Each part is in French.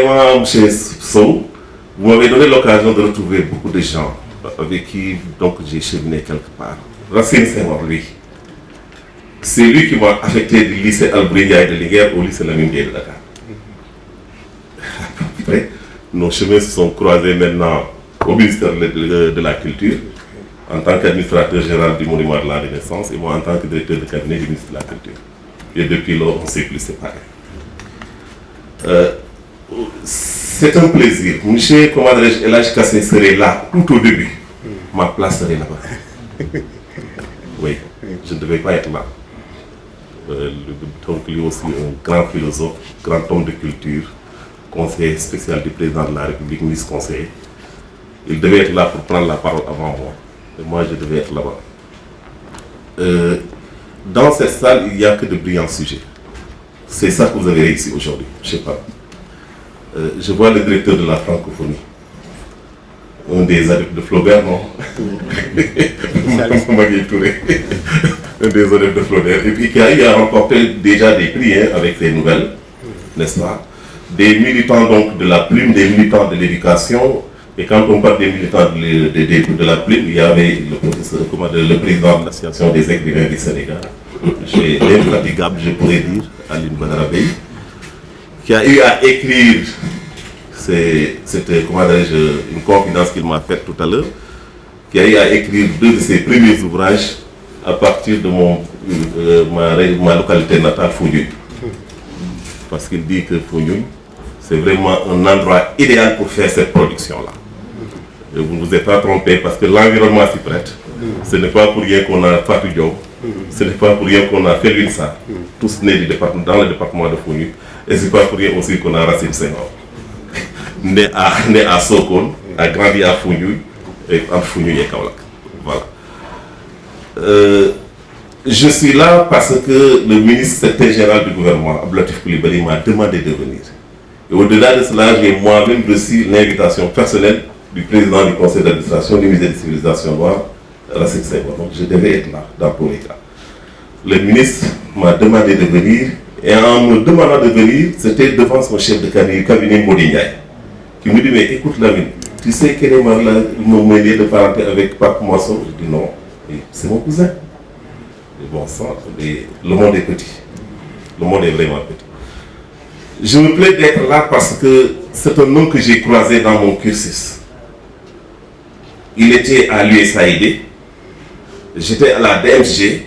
vraiment, M. Sow, vous m'avez donné l'occasion de retrouver beaucoup de gens avec qui donc j'ai cheminé quelque part. Racine Senghor, lui, c'est lui qui m'a affecté du lycée Alboury Ndiaye de Linguère au lycée Lamine Gueye de Dakar. Après, nos chemins se sont croisés maintenant au ministère de la Culture, en tant qu'administrateur général du Monument de la Renaissance, et moi en tant que directeur de cabinet du ministre de la Culture. Et depuis lors, on ne s'est plus séparés. C'est un plaisir. Monsieur, comment dirais-je, El Hadj Kassé serait là tout au début. Ma place serait là-bas. Oui, je ne devais pas être là. Donc, lui aussi, un grand philosophe, grand homme de culture, conseiller spécial du président de la République, ministre conseiller. Il devait être là pour prendre la parole avant moi. Et moi, je devais être là-bas. Dans cette salle, il n'y a que de brillants sujets. C'est ça que vous avez réussi aujourd'hui. Je ne sais pas. Je vois le directeur de la francophonie. Un des adeptes de Flaubert, non? Magui Touré. Un des adeptes de Flaubert. Et puis qui a eu à remporter déjà des prix avec ses nouvelles, n'est-ce pas? Des militants donc de la plume, des militants de l'éducation. Et quand on parle des militants de la plume, il y avait le président de l'association des écrivains du Sénégal, l'infatigable, je pourrais dire, Aline Badara Bey, qui a eu à écrire, c'était une confidence qu'il m'a faite tout à l'heure, qui a eu à écrire 2 de ses premiers ouvrages à partir de ma localité natale, Foundiougne. Parce qu'il dit que Foundiougne, c'est vraiment un endroit idéal pour faire cette production-là. Et vous ne vous êtes pas trompé parce que l'environnement s'y prête. Ce n'est pas pour rien qu'on a Fatou Diop, ce n'est pas pour rien qu'on a Felwine Sarr, tous nés dans le département de Foundiougne, et ce n'est pas pour rien aussi qu'on a Racine Senghor, né à Sokone, a grandi à Foundiougne, et entre Foundiougne et Kaolack. Voilà. Je suis là parce que le ministre secrétaire général du gouvernement, Abdou Latif Coulibaly, m'a demandé de venir. Et au-delà de cela, j'ai moi-même reçu l'invitation personnelle du président du conseil d'administration du musée de civilisation noire, Racine Senghor. Donc je devais être là, dans tous les cas. Le ministre m'a demandé de venir, et en me demandant de venir, c'était devant son chef de cabinet Mody Ndiaye, qui me dit, mais écoute Lamine, tu sais quel est mon lien de parenté avec Pape Moisson? Je dis non, c'est mon cousin. Et bon sang, le monde est petit. Le monde est vraiment petit. Je me plais d'être là parce que c'est un homme que j'ai croisé dans mon cursus. Il était à l'USAID, j'étais à la DMG,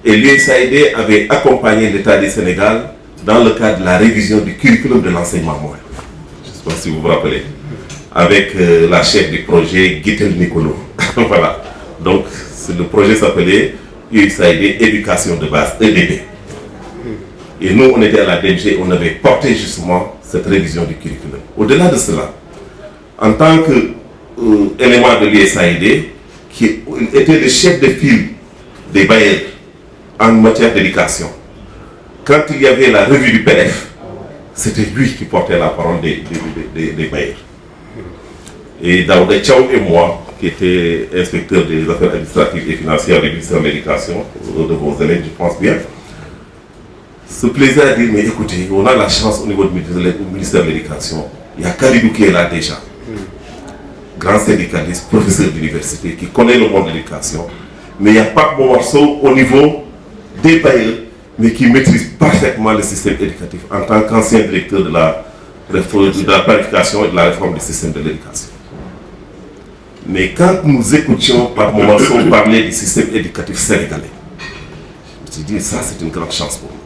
et l'USAID avait accompagné l'État du Sénégal dans le cadre de la révision du curriculum de l'enseignement moyen. Je ne sais pas si vous vous rappelez, avec la chef du projet, Guitel Nicolo. Voilà. Donc, le projet s'appelait USAID Éducation de base, EDB. Et nous, on était à la DMG, on avait porté justement cette révision du curriculum. Au-delà de cela, en tant qu'élément de l'USAID, qui était le chef de file des bailleurs en matière d'éducation, quand il y avait la revue du PDF, c'était lui qui portait la parole des bailleurs. Et Daouda Tchaou et moi, qui était inspecteur des affaires administratives et financières du ministère de l'Éducation, de vos élèves, je pense bien, ce plaisir à dire, mais écoutez, on a la chance au niveau du ministère de l'Éducation. Il y a Khalidou qui est là déjà, grand syndicaliste, professeur d'université, qui connaît le monde de l'éducation. Mais il n'y a pas de morceau au niveau des bailleurs, mais qui maîtrise parfaitement le système éducatif en tant qu'ancien directeur de la planification et de la réforme du système de l'éducation. Mais quand nous écoutions par moments parler du système éducatif sénégalais, je me suis dit, ça c'est une grande chance pour nous.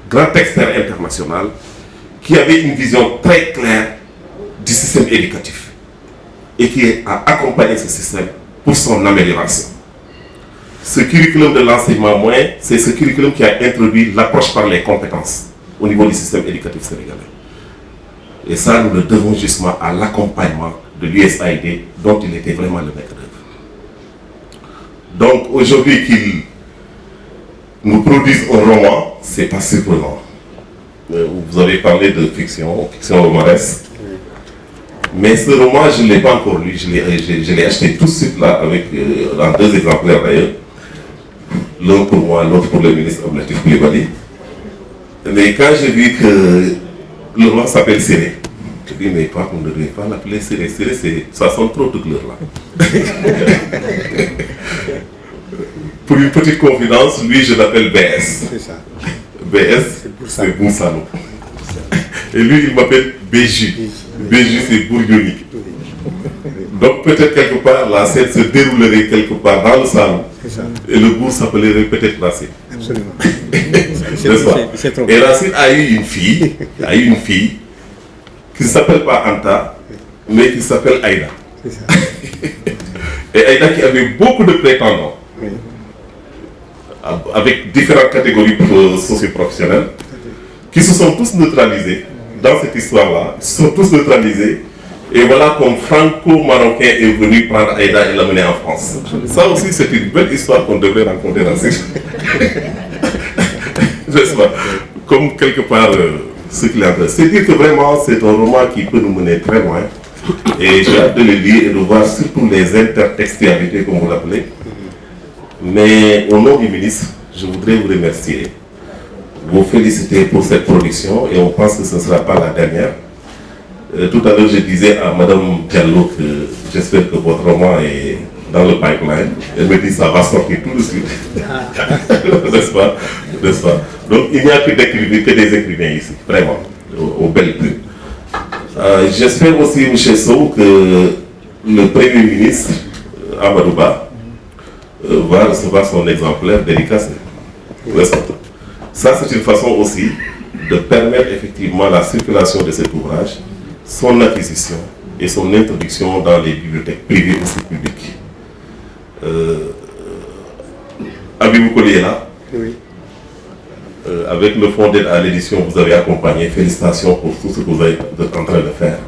Grand expert international qui avait une vision très claire du système éducatif et qui a accompagné ce système pour son amélioration. Ce curriculum de l'enseignement moyen, c'est ce curriculum qui a introduit l'approche par les compétences au niveau du système éducatif sénégalais. Et ça, nous le devons justement à l'accompagnement de l'USAID dont il était vraiment le maître d'œuvre. Donc aujourd'hui qu'il nous produise un roman, c'est pas surprenant. Vous avez parlé de fiction romanesque. Mais ce roman, je ne l'ai pas encore lu, je l'ai acheté tout de suite là, avec en 2 exemplaires d'ailleurs. L'un pour moi, l'autre pour le ministre Abdou Latif Coulibaly. Mais quand j'ai vu que le roman s'appelle Séné, Je dis, mais pas, on ne devrait pas l'appeler Séré. Séré, ça sonne trop toute l'heure là. Pour une petite confidence, lui, je l'appelle BS. C'est ça. BS, c'est Boussano. Et lui, il m'appelle BJ. BJ, c'est Bourdieu. Donc peut-être quelque part, la scène se déroulerait quelque part dans le salon. Et le bourg s'appellerait peut-être Racine. Absolument. Et Racine a eu une fille, qui ne s'appelle pas Anta, mais qui s'appelle Aïda. C'est ça. Et Aïda qui avait beaucoup de prétendants, Oui. avec différentes catégories socio-professionnelles, qui se sont tous neutralisés dans cette histoire-là. Ils se sont tous neutralisés. Et voilà comme Franco-Marocain est venu prendre Aïda et l'amener en France. Ça aussi, c'est une belle histoire qu'on devrait raconter dans cette... N'est-ce pas? Comme quelque part, ce qu'il est en train. C'est dire que vraiment, c'est un roman qui peut nous mener très loin. Et j'ai hâte de le lire et de voir surtout les intertextualités, comme vous l'appelez. Mais au nom du ministre, je voudrais vous remercier, vous féliciter pour cette production et on pense que ce ne sera pas la dernière. Tout à l'heure, je disais à Madame Diallo que j'espère que votre roman est dans le pipeline. Elle me dit que ça va sortir tout de suite. N'est-ce pas? N'est-ce pas? Donc, il n'y a que des écrivains ici, vraiment, au bel prix. J'espère aussi, M. Sow, que le Premier ministre, Amadou Ba, va recevoir son exemplaire dédicacé. Ça, c'est une façon aussi de permettre effectivement la circulation de cet ouvrage, son acquisition et son introduction dans les bibliothèques privées aussi publiques. Abibou Koli est là. Oui. Avec le fonds d'aide à l'édition, vous avez accompagné. Félicitations pour tout ce que vous êtes en train de faire.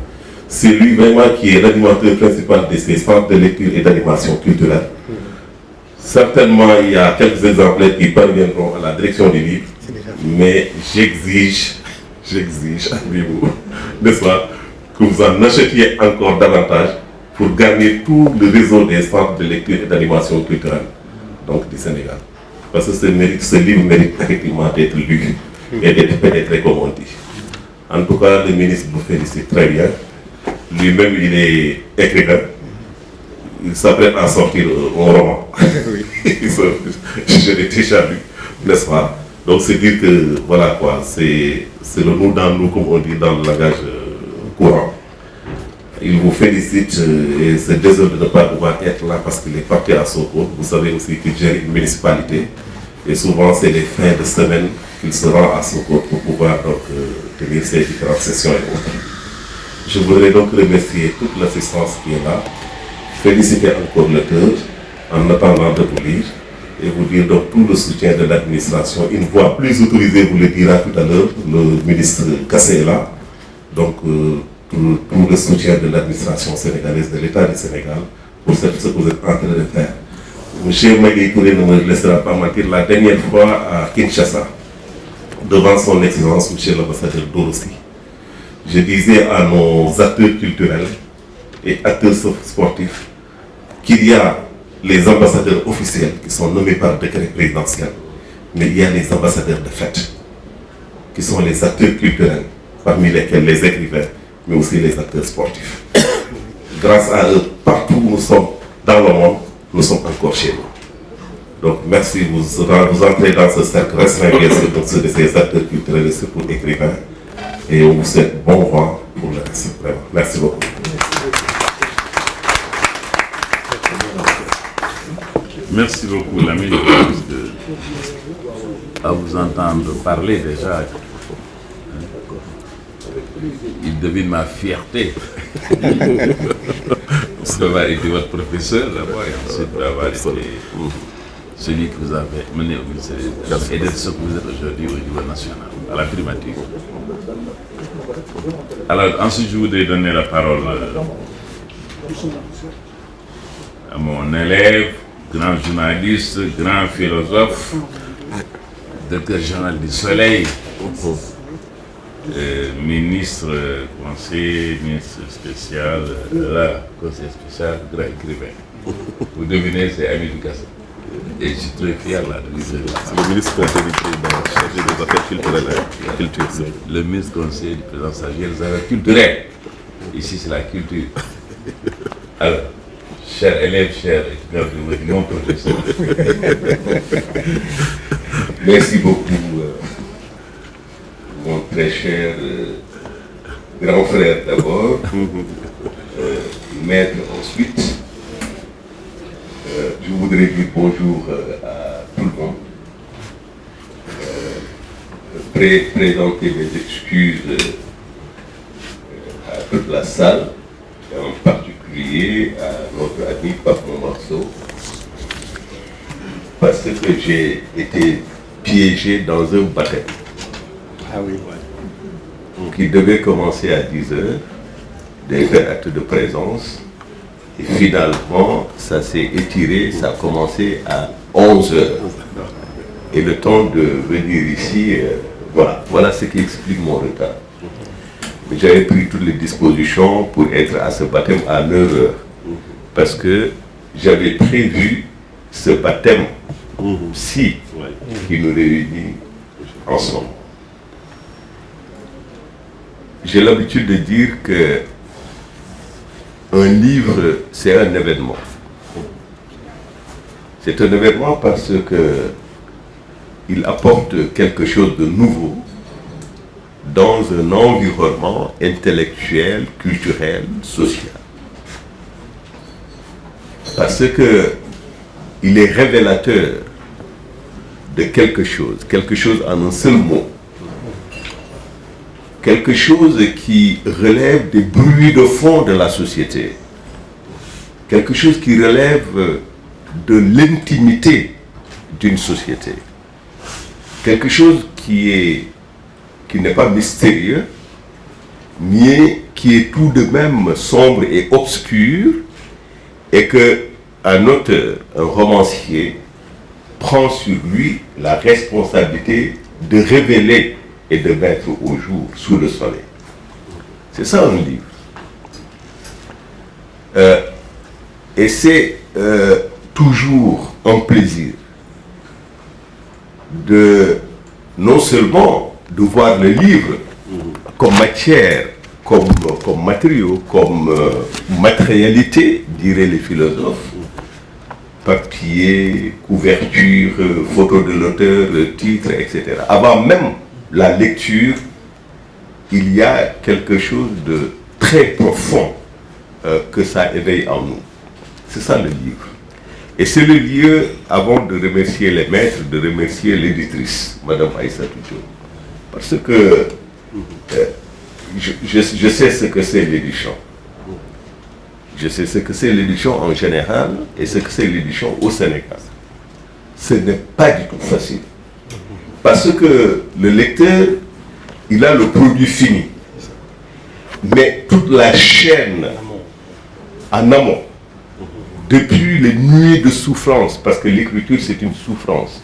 C'est lui vraiment qui est l'animateur principal de ces centres de lecture et d'animation culturelle. Certainement, il y a quelques exemplaires qui parviendront à la direction du livre, mais j'exige, Abibou, n'est-ce pas, que vous en achetiez encore davantage pour gagner tout le réseau des centres de lecture et d'animation culturelle donc, du Sénégal. Parce que ce livre mérite effectivement d'être lu et d'être pénétré comme on dit. En tout cas, le ministre vous félicite très bien. Lui-même, il est écrivain. Il s'apprête à sortir un roman. Oui. Je l'ai déjà lu, n'est-ce pas? Donc c'est dire que, voilà quoi, c'est le nous dans nous, comme on dit dans le langage courant. Il vous félicite et se désole de ne pas pouvoir être là parce qu'il est parti à Sokone. Vous savez aussi qu'il gère une municipalité. Et souvent, c'est les fins de semaine qu'il se rend à Sokone pour pouvoir donc, tenir ces différentes sessions et autres. Je voudrais donc remercier toute l'assistance qui est là, féliciter encore l'auteur en attendant de vous lire et vous dire donc tout le soutien de l'administration. Une voix plus autorisée vous le dira tout à l'heure, le ministre Kassé est là. Donc, tout le soutien de l'administration sénégalaise, de l'État du Sénégal, pour ce que vous êtes en train de faire. M. Magui Touré ne me laissera pas mentir, la dernière fois à Kinshasa, devant son excellence, M. l'ambassadeur Dorossi, je disais à nos acteurs culturels et acteurs sportifs qu'il y a les ambassadeurs officiels qui sont nommés par décret présidentiel, mais il y a les ambassadeurs de fait, qui sont les acteurs culturels, parmi lesquels les écrivains, mais aussi les acteurs sportifs. Grâce à eux, partout où nous sommes dans le monde, nous sommes encore chez nous. Donc merci, vous entrez dans ce cercle restreint bien sûr, donc ceux de ces acteurs culturels et surtout écrivains. Et on vous souhaite bon vent pour le reste. Vraiment. Merci beaucoup. Merci beaucoup, l'ami. À vous entendre parler déjà, il devine ma fierté. D'avoir été votre professeur d'abord et ensuite d'avoir été celui que vous avez mené au ministère et d'être ce que vous êtes aujourd'hui au niveau national, à la primature. Alors ensuite je voudrais donner la parole à mon élève, grand journaliste, grand philosophe, directeur général du Soleil, ministre conseiller, ministre spécial, conseiller spécial, grand écrivain. Vous devinez, c'est Amidou Kassé. Et je suis très fier là de lui dire. C'est le ministre conseiller du président chargé des affaires culturelles et la culture. Le ministre conseiller du président chargé des affaires culturelles. Ici, c'est la culture. Alors, chers élèves, chers étudiants, mon professeur. Merci beaucoup, mon très cher grand frère d'abord, maître ensuite. Je voudrais dire bonjour à tout le monde. Présenter mes excuses à toute la salle, et en particulier à notre ami Pape Marceau, parce que j'ai été piégé dans un baptême qui devait commencer à 10 h, des actes de présence, et finalement ça s'est étiré, ça a commencé à 11 h. Et le temps de venir ici, voilà ce qui explique mon retard. Mais j'avais pris toutes les dispositions pour être à ce baptême à 9 h, parce que j'avais prévu ce baptême-ci qui nous réunit ensemble. J'ai l'habitude de dire que un livre, c'est un événement. C'est un événement parce que il apporte quelque chose de nouveau dans un environnement intellectuel, culturel, social. Parce que il est révélateur de quelque chose en un seul mot. Quelque chose qui relève des bruits de fond de la société. Quelque chose qui relève de l'intimité d'une société. Quelque chose qui n'est pas mystérieux, mais qui est tout de même sombre et obscur, et que un auteur, un romancier, prend sur lui la responsabilité de révéler et de mettre au jour, sous le soleil. C'est ça un livre. Et c'est toujours un plaisir de non seulement de voir le livre comme matière, comme matériau, comme matérialité, diraient les philosophes, papier, couverture, photo de l'auteur, titre, etc. Avant même la lecture, il y a quelque chose de très profond que ça éveille en nous. C'est ça le livre. Et c'est le lieu, avant de remercier les maîtres, de remercier l'éditrice, Madame Aïssatou Diop. Parce que je sais ce que c'est l'édition. Je sais ce que c'est l'édition en général et ce que c'est l'édition au Sénégal. Ce n'est pas du tout facile. Parce que le lecteur, il a le produit fini. Mais toute la chaîne en amont, depuis les nuits de souffrance, parce que l'écriture c'est une souffrance.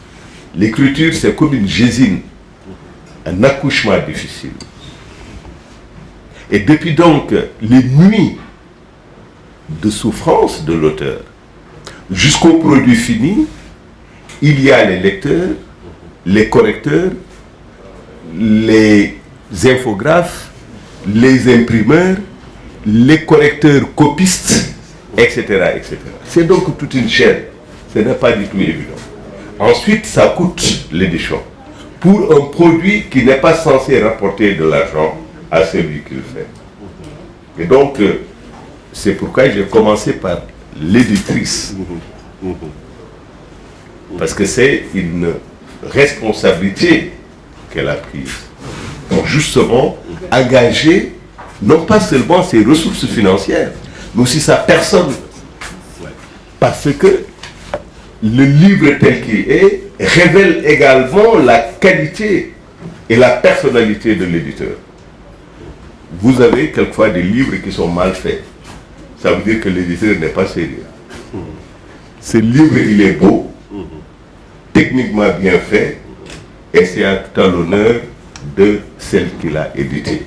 L'écriture c'est comme une gésine, un accouchement difficile. Et depuis donc les nuits de souffrance de l'auteur, jusqu'au produit fini, il y a les lecteurs, les correcteurs, les infographes, les imprimeurs, les correcteurs copistes, etc., etc. C'est donc toute une chaîne. Ce n'est pas du tout évident. Ensuite, ça coûte l'édition. Pour un produit qui n'est pas censé rapporter de l'argent à celui qui le fait. Et donc, c'est pourquoi j'ai commencé par l'éditrice. Parce que c'est une responsabilité qu'elle a prise. Donc justement, engager non pas seulement ses ressources financières, mais aussi sa personne. Parce que le livre tel qu'il est révèle également la qualité et la personnalité de l'éditeur. Vous avez quelquefois des livres qui sont mal faits. Ça veut dire que l'éditeur n'est pas sérieux. Ce livre, il est beau, techniquement bien fait, et c'est à tout à l'honneur de celle qui l'a édité.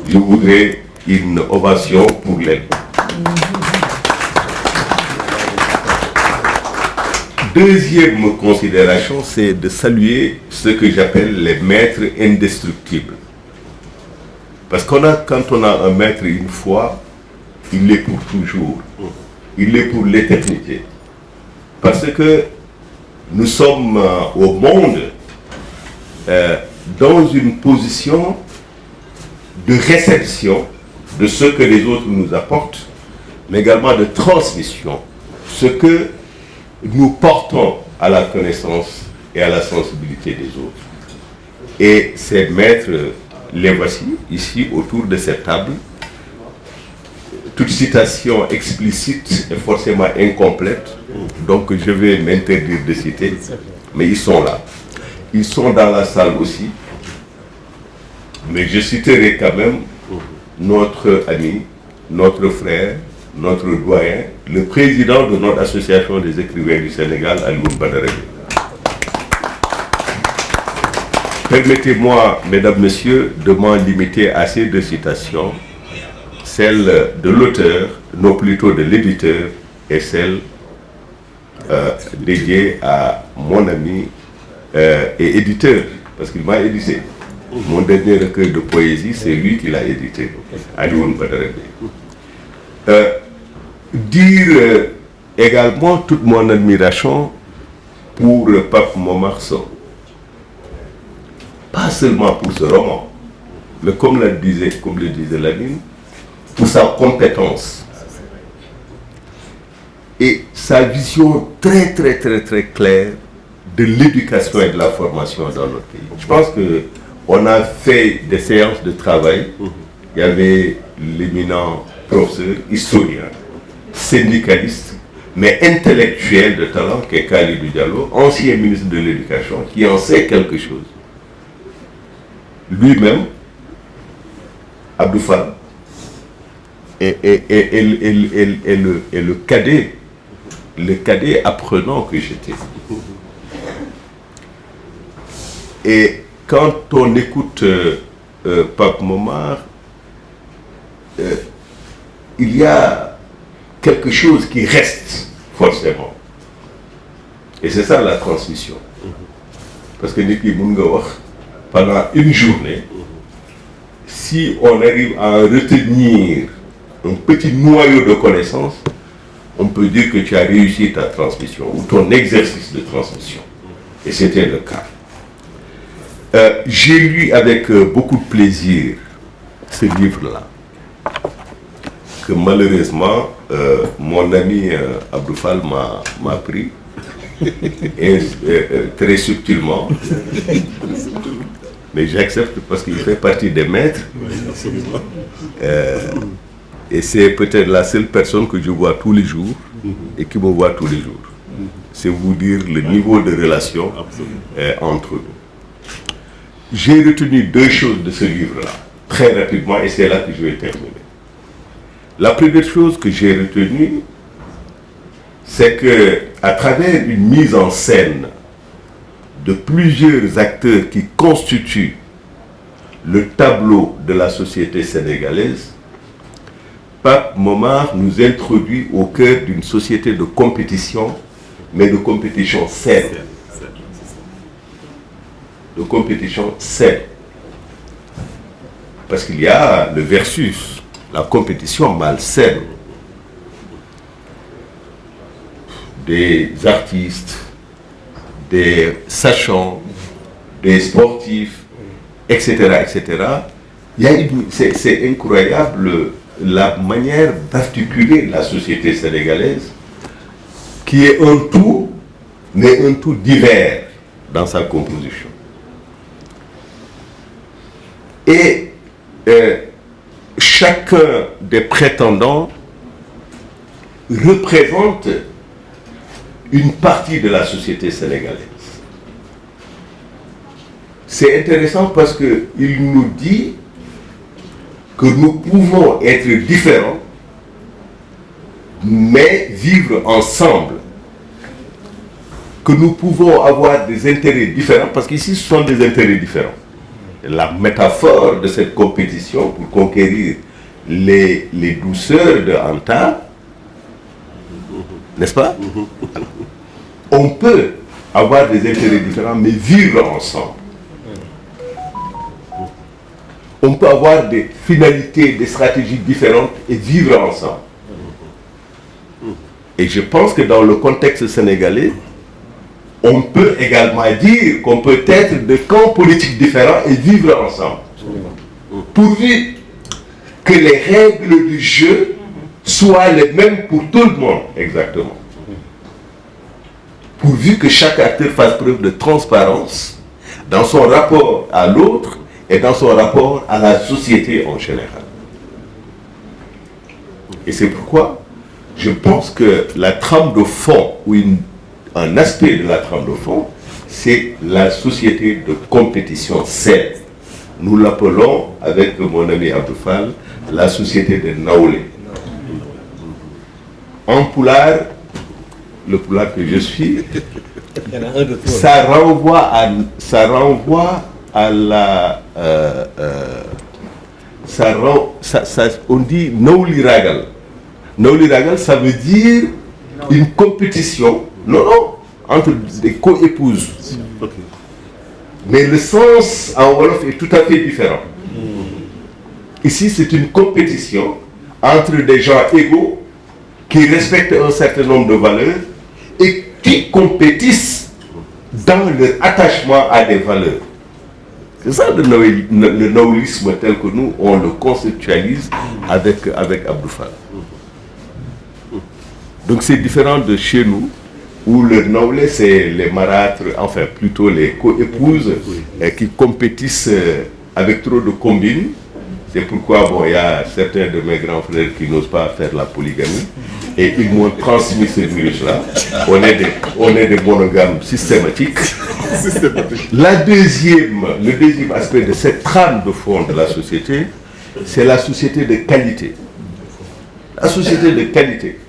Je voudrais une ovation pour elle. Deuxième considération, c'est de saluer ce que j'appelle les maîtres indestructibles. Parce quand on a un maître une fois, il l'est pour toujours. Il l'est pour l'éternité. Parce que nous sommes au monde dans une position de réception de ce que les autres nous apportent, mais également de transmission, ce que nous portons à la connaissance et à la sensibilité des autres. Et ces maîtres, les voici ici autour de cette table. Toute citation explicite est forcément incomplète, donc je vais m'interdire de citer, mais ils sont là. Ils sont dans la salle aussi, mais je citerai quand même notre ami, notre frère, notre doyen, le président de notre association des écrivains du Sénégal, Alioune Badara Gueye. Permettez-moi, mesdames, messieurs, de m'en limiter à ces deux citations, celle de l'auteur, non plutôt de l'éditeur, et celle dédiée à mon ami et éditeur, parce qu'il m'a édité. Mon dernier recueil de poésie, c'est lui qui l'a édité, Alioune Badara Gueye. Dire également toute mon admiration pour Pape Momar Sow. Pas seulement pour ce roman, mais comme le disait Lamine, pour sa compétence et sa vision très claire de l'éducation et de la formation dans notre pays. Je pense qu'on a fait des séances de travail. Il y avait l'éminent professeur, historien, syndicaliste, mais intellectuel de talent, qui est Khalidou Diallo, ancien ministre de l'Éducation, qui en sait quelque chose. Lui-même, Abdou Fall, et le cadet apprenant que j'étais. Et quand on écoute Pape Momar, il y a quelque chose qui reste forcément. Et c'est ça la transmission. Parce que Niki Mungawar, pendant une journée, si on arrive à retenir un petit noyau de connaissances, on peut dire que tu as réussi ta transmission ou ton exercice de transmission. Et c'était le cas. J'ai lu avec beaucoup de plaisir ce livre-là, que malheureusement, mon ami Abdou Fall m'a pris, et, très subtilement. Mais j'accepte parce qu'il fait partie des maîtres. Et c'est peut-être la seule personne que je vois tous les jours et qui me voit tous les jours. C'est vous dire le niveau de relation entre nous. J'ai retenu deux choses de ce livre-là, très rapidement, et c'est là que je vais terminer. La première chose que j'ai retenue, c'est qu'à travers une mise en scène de plusieurs acteurs qui constituent le tableau de la société sénégalaise, Pape Momar nous introduit au cœur d'une société de compétition, mais de compétition saine. De compétition saine. Parce qu'il y a le versus, la compétition malsaine. Des artistes, des sachants, des sportifs, etc. C'est incroyable la manière d'articuler la société sénégalaise, qui est un tout, mais un tout divers dans sa composition. Et chacun des prétendants représente une partie de la société sénégalaise. C'est intéressant parce qu'il nous dit que nous pouvons être différents, mais vivre ensemble. Que nous pouvons avoir des intérêts différents, parce qu'ici ce sont des intérêts différents. La métaphore de cette compétition pour conquérir les douceurs de Anta, n'est-ce pas? On peut avoir des intérêts différents, mais vivre ensemble. on peut avoir des finalités, des stratégies différentes et vivre ensemble. Et je pense que dans le contexte sénégalais, on peut également dire qu'on peut être de camps politiques différents et vivre ensemble. Pourvu que les règles du jeu soient les mêmes pour tout le monde, exactement. Pourvu que chaque acteur fasse preuve de transparence dans son rapport à l'autre et dans son rapport à la société en général. Et c'est pourquoi je pense que la trame de fond, ou un aspect de la trame de fond, c'est la société de compétition saine. Nous l'appelons, avec mon ami Abdou Fall, la société de Naoulé. En Pulaar, le Pulaar que je suis, ça renvoie à la... on dit Naouli Ragal. Naouli Ragal, ça veut dire une compétition, entre des co-épouses. Okay. Mais le sens en Wolof est tout à fait différent. Ici, c'est une compétition entre des gens égaux qui respectent un certain nombre de valeurs et qui compétissent dans leur attachement à des valeurs. C'est ça le naoulisme tel que nous, on le conceptualise avec Abdou Fall. Donc c'est différent de chez nous, où le naoulé, c'est les marâtres, enfin plutôt les co-épouses qui compétissent avec trop de combines. C'est pourquoi il y a certains de mes grands frères qui n'osent pas faire la polygamie. Et ils m'ont transmis ce virus-là. On est des monogames systématiques. Le deuxième aspect de cette trame de fond de la société, c'est la société de qualité. La société de qualité.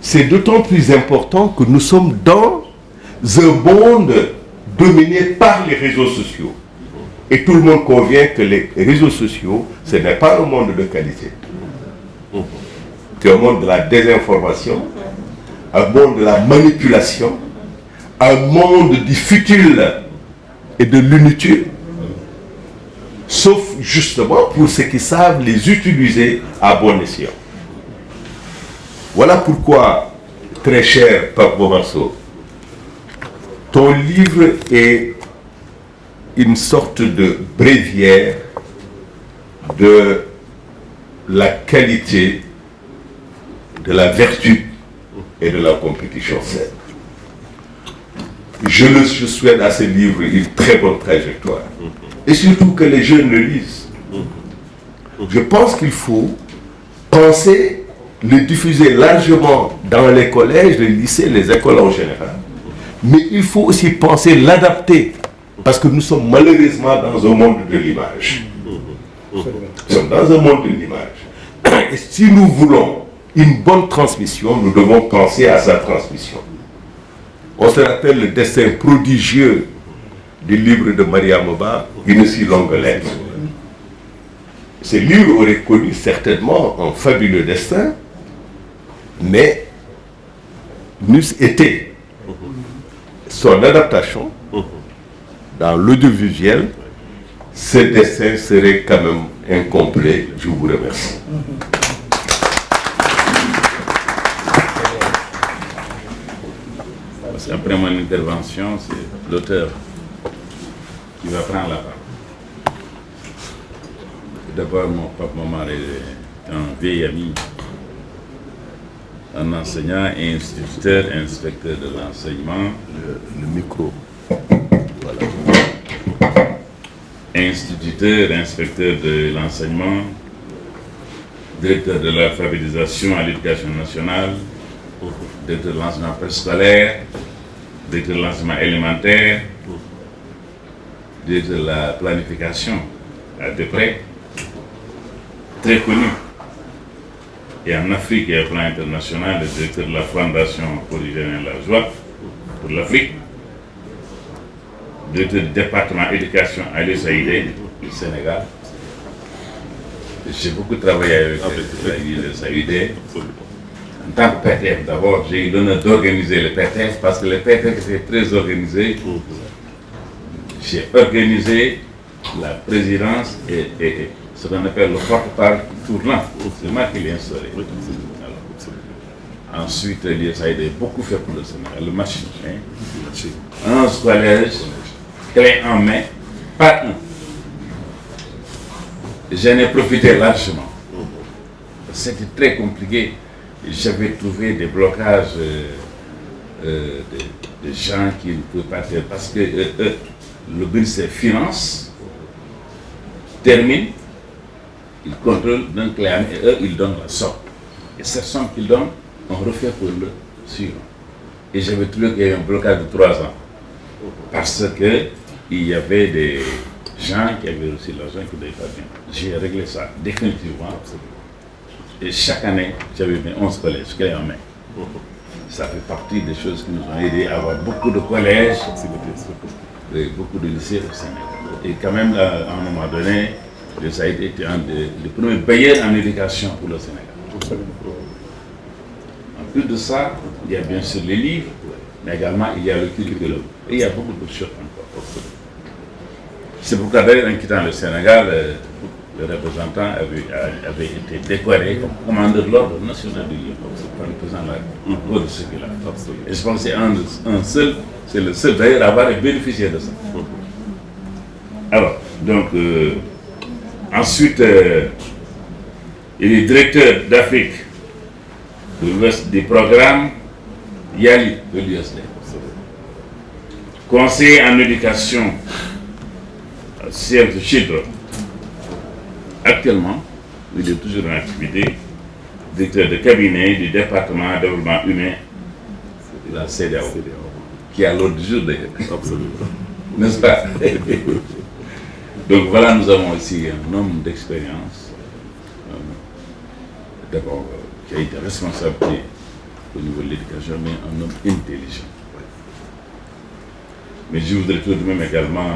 C'est d'autant plus important que nous sommes dans un monde dominé par les réseaux sociaux. Et tout le monde convient que les réseaux sociaux, ce n'est pas un monde de qualité. C'est un monde de la désinformation, un monde de la manipulation, un monde du futile et de l'inutile, sauf justement pour ceux qui savent les utiliser à bon escient. Voilà pourquoi, très cher Pape Bomarso, ton livre est une sorte de bréviaire de la qualité, de la vertu et de la compétition saine. Je souhaite à ce livre une très bonne trajectoire. Et surtout que les jeunes le lisent. Je pense qu'il faut penser le diffuser largement dans les collèges, les lycées, les écoles en général. Mais il faut aussi penser l'adapter. Parce que nous sommes malheureusement dans un monde de l'image. Nous sommes dans un monde de l'image. Et si nous voulons une bonne transmission, nous devons penser à sa transmission. On se rappelle le destin prodigieux du livre de Maria Moba, Une si longue lettre. Ce livre aurait connu certainement un fabuleux destin, mais n'eût été son adaptation dans l'audiovisuel, ce dessin serait quand même incomplet. Je vous remercie. Parce qu'après mon intervention, c'est l'auteur qui va prendre la parole. D'abord, mon papa Momar est un vieil ami, un enseignant et instituteur, inspecteur de l'enseignement. Le micro. Instituteur, inspecteur de l'enseignement, directeur de l'alphabétisation à l'éducation nationale, directeur de l'enseignement préscolaire, directeur de l'enseignement élémentaire, directeur de la planification à Depré, très connu. Et en Afrique et au plan international, le directeur de la Fondation pour l'hygiène et la joie pour l'Afrique, directeur du département éducation à l'USAID du Sénégal. J'ai beaucoup travaillé avec l'USAID. En tant que PTF, d'abord, j'ai eu l'honneur d'organiser le PTF parce que le PTF était très organisé. J'ai organisé la présidence est ce qu'on appelle le porte-parole tournant. C'est moi qui l'ai instauré. Ensuite, ça a été beaucoup fait pour le Sénégal. Le marché. 11 collèges, clés en main, pas un. J'en ai profité largement. C'était très compliqué. J'avais trouvé des blocages de gens qui ne pouvaient pas faire parce que le ministère Finance termine, il contrôle d'un clé en main et eux, ils donnent la somme. Et cette somme qu'ils donnent, on refait pour le suivant. Et j'avais trouvé qu'il y avait un blocage de 3 ans. Parce qu'il y avait des gens qui avaient reçu l'argent qui ne devaient pas bien. J'ai réglé ça définitivement. Et chaque année, j'avais mis 11 collèges clés en main. Ça fait partie des choses qui nous ont aidés à avoir beaucoup de collèges, et beaucoup de lycées au Sénégal. Et quand même, à un moment donné, ça a été un des premiers bailleurs en éducation pour le Sénégal. En plus de ça, il y a bien sûr les livres, mais également il y a le curriculum. Et il y a beaucoup de choses encore. C'est pourquoi d'ailleurs, en quittant le Sénégal, le représentant avait été décoré comme commandeur de l'ordre national du Lion par le président de la République de ce qu'il a. Et je pense que c'est le seul d'ailleurs à avoir bénéficié de ça. Alors, donc, ensuite, il est directeur d'Afrique de l'Ouest des programmes YALI de l'USD. Conseiller en éducation à Save the Children. Actuellement, il est toujours en activité, directeur de cabinet du département de développement humain de la CEDEAO, qui est à l'ordre du jour d'ailleurs. Absolument. N'est-ce pas? Donc voilà, nous avons ici un homme d'expérience, d'abord qui a été responsable au niveau de l'éducation, mais un homme intelligent. Mais je voudrais tout de même également,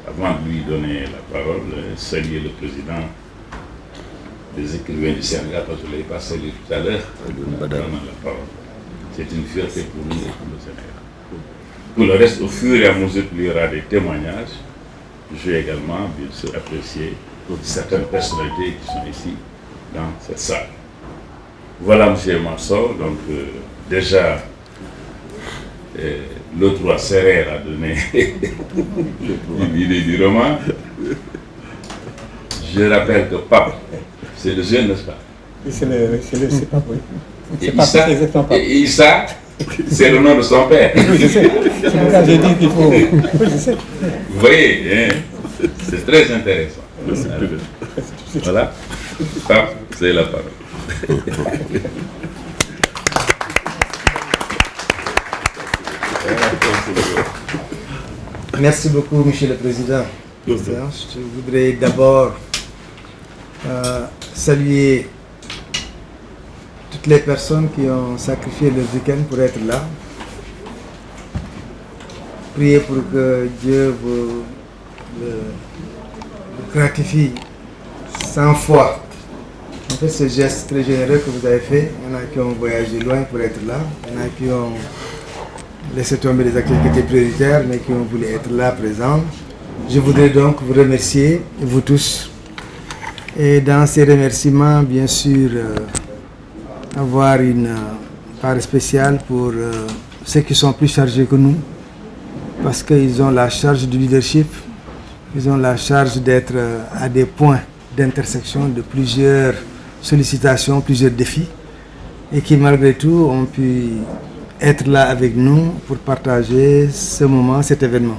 avant de lui donner la parole, saluer le président des écrivains du Sénégal, parce que je ne l'ai pas salué tout à l'heure, la parole. C'est une fierté pour nous et pour le Sénégal. Pour le reste, au fur et à mesure qu'il y aura des témoignages, je vais également, bien sûr, apprécier certaines personnalités qui sont ici, dans cette salle. Voilà, M. Mansour, donc déjà, l'autre roi Serrer a donné l'idée du roman. Je rappelle que Pape, c'est le jeune, n'est-ce pas? C'est Pape, oui. Et Issa, c'est le nom de son père. Oui, je sais. C'est pourquoi j'ai dit qu'il faut... Oui, je sais. Vous voyez, hein, c'est très intéressant. Voilà. Pape, c'est la parole. Merci beaucoup, Monsieur le Président. Je voudrais d'abord saluer toutes les personnes qui ont sacrifié leur week-end pour être là. Priez pour que Dieu vous gratifie sans foi. En fait, ce geste très généreux que vous avez fait, il y en a qui ont voyagé loin pour être là, il y en a qui ont laissé tomber les activités prioritaires, mais qui ont voulu être là, présents. Je voudrais donc vous remercier, vous tous. Et dans ces remerciements, bien sûr, avoir une part spéciale pour ceux qui sont plus chargés que nous, parce qu'ils ont la charge du leadership, ils ont la charge d'être à des points d'intersection de plusieurs sollicitations, plusieurs défis, et qui malgré tout ont pu être là avec nous pour partager ce moment, cet événement.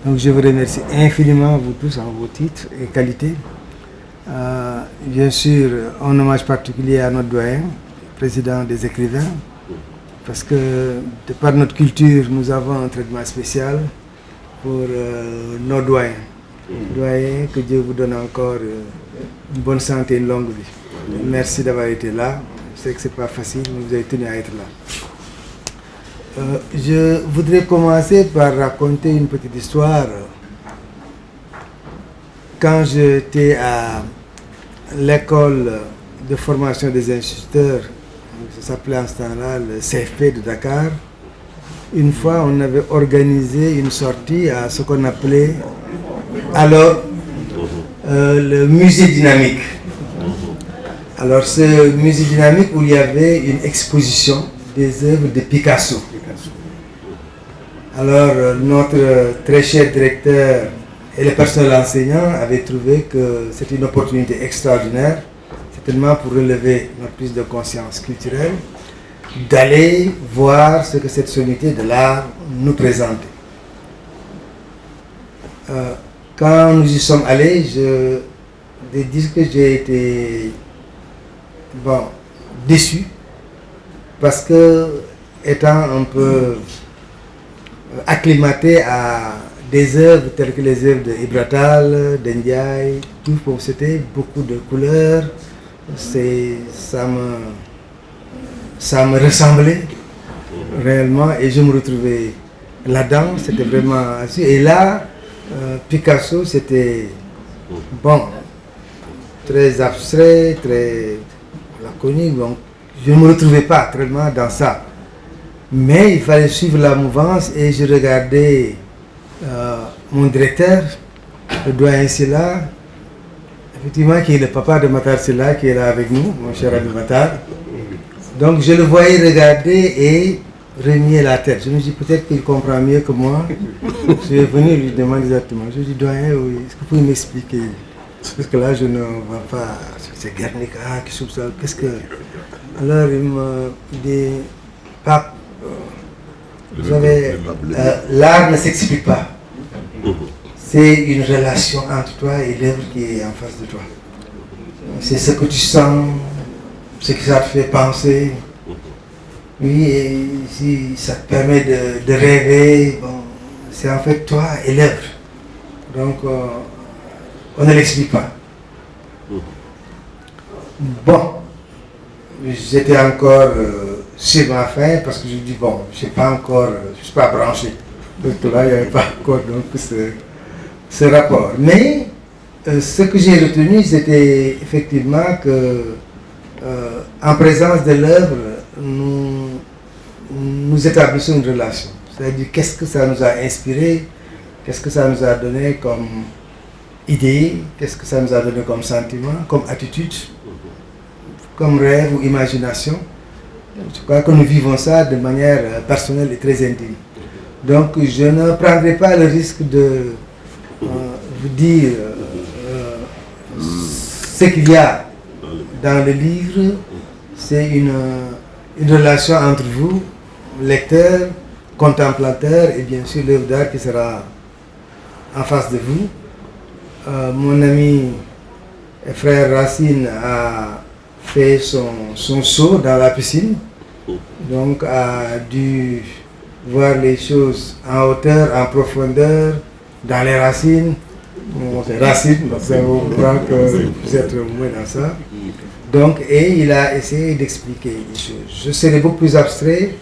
Donc je vous remercie infiniment, vous tous, en vos titres et qualités. Bien sûr, un hommage particulier à notre doyen, président des écrivains, parce que de par notre culture, nous avons un traitement spécial pour nos doyens. Doyens, que Dieu vous donne encore une bonne santé et une longue vie. Merci d'avoir été là. Je sais que ce n'est pas facile, mais vous avez tenu à être là. Je voudrais commencer par raconter une petite histoire. Quand j'étais à l'école de formation des instituteurs, ça s'appelait en ce temps-là le CFP de Dakar, une fois on avait organisé une sortie à ce qu'on appelait Alors, le musée dynamique. Alors, ce musée dynamique où il y avait une exposition des œuvres de Picasso. Alors, notre très cher directeur et le personnel enseignant avaient trouvé que c'était une opportunité extraordinaire, certainement pour relever notre prise de conscience culturelle, d'aller voir ce que cette sommité de l'art nous présentait. Quand nous y sommes allés, je vais dire que j'ai été déçu, parce que, étant un peu acclimaté à des œuvres telles que les œuvres de Ibratal, d'Ndiaye, c'était beaucoup de couleurs, ça me ressemblait réellement et je me retrouvais là-dedans, c'était vraiment... Et là, Picasso, c'était très abstrait, très laconique, donc je ne me retrouvais pas tellement dans ça. Mais il fallait suivre la mouvance et je regardais mon directeur, le doyen Silla, effectivement qui est le papa de Matar Silla, qui est là avec nous, mon cher ami Matar. Donc je le voyais regarder et remuer la tête. Je me dis peut-être qu'il comprend mieux que moi. Je suis venu lui demander exactement. Je lui dis, doyen, oui, est-ce que vous pouvez m'expliquer? Parce que là je ne vois pas, c'est Guernica, qu'est-ce que... Alors il me dit, Pape, vous savez, l'art ne s'explique pas. C'est une relation entre toi et l'œuvre qui est en face de toi. C'est ce que tu sens, ce que ça te fait penser. Oui, et si ça te permet de rêver, c'est en fait toi et l'œuvre. Donc, on ne l'explique pas. Bon, j'étais encore sur ma faim parce que je dis, je ne suis pas branché. Donc là, il n'y avait pas encore donc, ce rapport. Mais ce que j'ai retenu, c'était effectivement que, en présence de l'œuvre, nous établissons une relation. C'est-à-dire, qu'est-ce que ça nous a inspiré, qu'est-ce que ça nous a donné comme idée, qu'est-ce que ça nous a donné comme sentiment, comme attitude, comme rêve ou imagination. Je crois que nous vivons ça de manière personnelle et très intime. Donc je ne prendrai pas le risque de vous dire ce qu'il y a dans le livre. C'est une relation entre vous, lecteur, contemplateur et bien sûr l'œuvre d'art qui sera en face de vous. Mon ami et frère Racine a fait son saut dans la piscine, donc a dû voir les choses en hauteur, en profondeur, dans les racines. C'est racines, donc ça vous comprend que vous êtes moins dans ça. Donc, et il a essayé d'expliquer les choses. Je serai beaucoup plus abstrait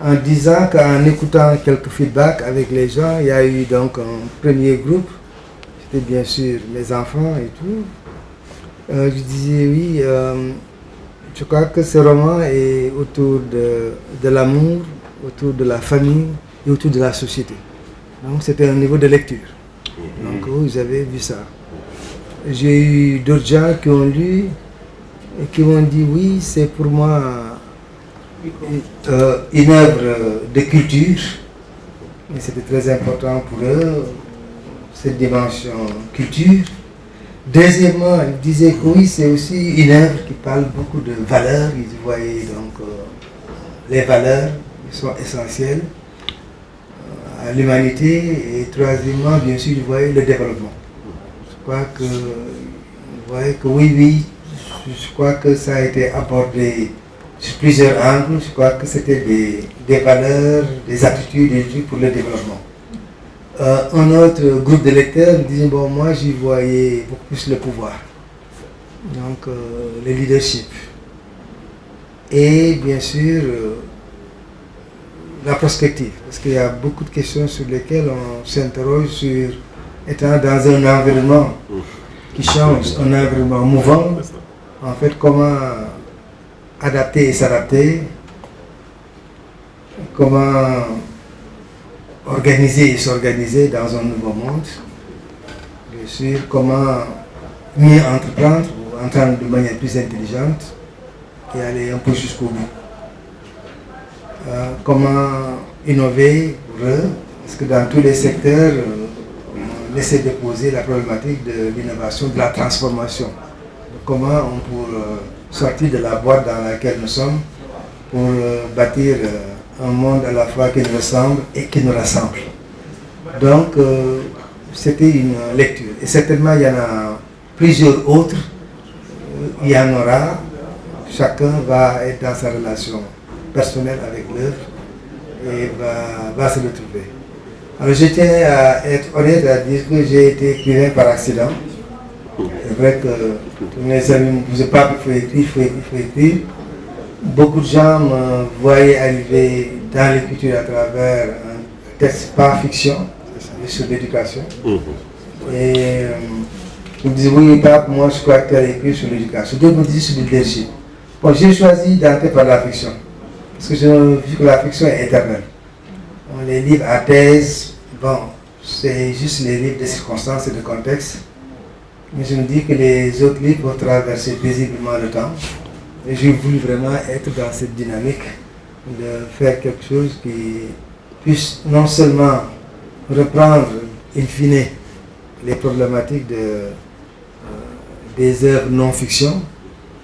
en disant qu'en écoutant quelques feedbacks avec les gens, il y a eu donc un premier groupe, c'était bien sûr mes enfants et tout. Je disais oui, je crois que ce roman est autour de l'amour, autour de la famille et autour de la société. Donc c'était un niveau de lecture. Donc vous avez vu ça. J'ai eu d'autres gens qui ont lu et qui m'ont dit oui, c'est pour moi une œuvre de culture. Et c'était très important pour eux, cette dimension culture. Deuxièmement, ils disaient que oui, c'est aussi une œuvre qui parle beaucoup de valeurs. Ils voyaient donc les valeurs qui sont essentielles à l'humanité. Et troisièmement, bien sûr, ils voyaient le développement. Je crois que, ils voyaient que oui, je crois que ça a été abordé sur plusieurs angles. Je crois que c'était des valeurs, des attitudes, des trucs pour le développement. Un autre groupe de lecteurs disait, moi j'y voyais beaucoup plus le pouvoir, donc le leadership. Et bien sûr, la prospective, parce qu'il y a beaucoup de questions sur lesquelles on s'interroge sur, étant dans un environnement qui change, un environnement mouvant, en fait, comment adapter et s'adapter, comment organiser et s'organiser dans un nouveau monde. Bien sur comment mieux entreprendre ou entendre de manière plus intelligente et aller un peu jusqu'au bout. Comment innover pour eux, parce que dans tous les secteurs, on essaie de poser la problématique de l'innovation, de la transformation. Comment on peut sortir de la boîte dans laquelle nous sommes pour bâtir un monde à la fois qui nous ressemble et qui nous rassemble. Donc, c'était une lecture. Et certainement, il y en a plusieurs autres. Il y en aura. Chacun va être dans sa relation personnelle avec l'œuvre et va se retrouver. Alors, je tiens à être honnête à dire que j'ai été écrivain par accident. C'est vrai que tous mes amis me disaient pas qu'il faut écrire. Beaucoup de gens me voyaient arriver dans l'écriture à travers un texte par fiction sur l'éducation. Et ils me disaient, oui, pas moi je crois que tu as écrit sur l'éducation. D'autres me disaient sur le leadership. Bon, j'ai choisi d'entrer par la fiction. Parce que j'ai vu que la fiction est éternelle. Les livres à thèse, bon, c'est juste les livres de circonstances et de contexte. Mais je me dis que les autres livres vont traverser paisiblement le temps. Et j'ai voulu vraiment être dans cette dynamique de faire quelque chose qui puisse non seulement reprendre in fine les problématiques des œuvres non-fiction,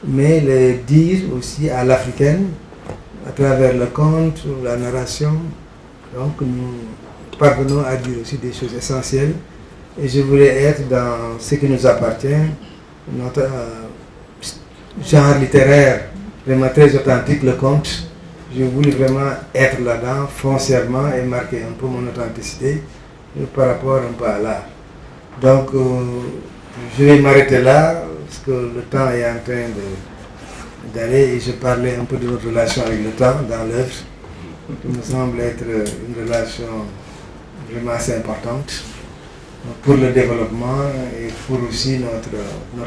mais le dire aussi à l'africaine, à travers le conte, la narration. Donc nous parvenons à dire aussi des choses essentielles. Et je voulais être dans ce qui nous appartient, notre genre littéraire, vraiment très authentique, le conte. Je voulais vraiment être là-dedans, foncièrement, et marquer un peu mon authenticité par rapport un peu à l'art. Donc, je vais m'arrêter là, parce que le temps est en train d'aller, et je parlais un peu de notre relation avec le temps dans l'œuvre, qui me semble être une relation vraiment assez importante pour le développement et pour aussi notre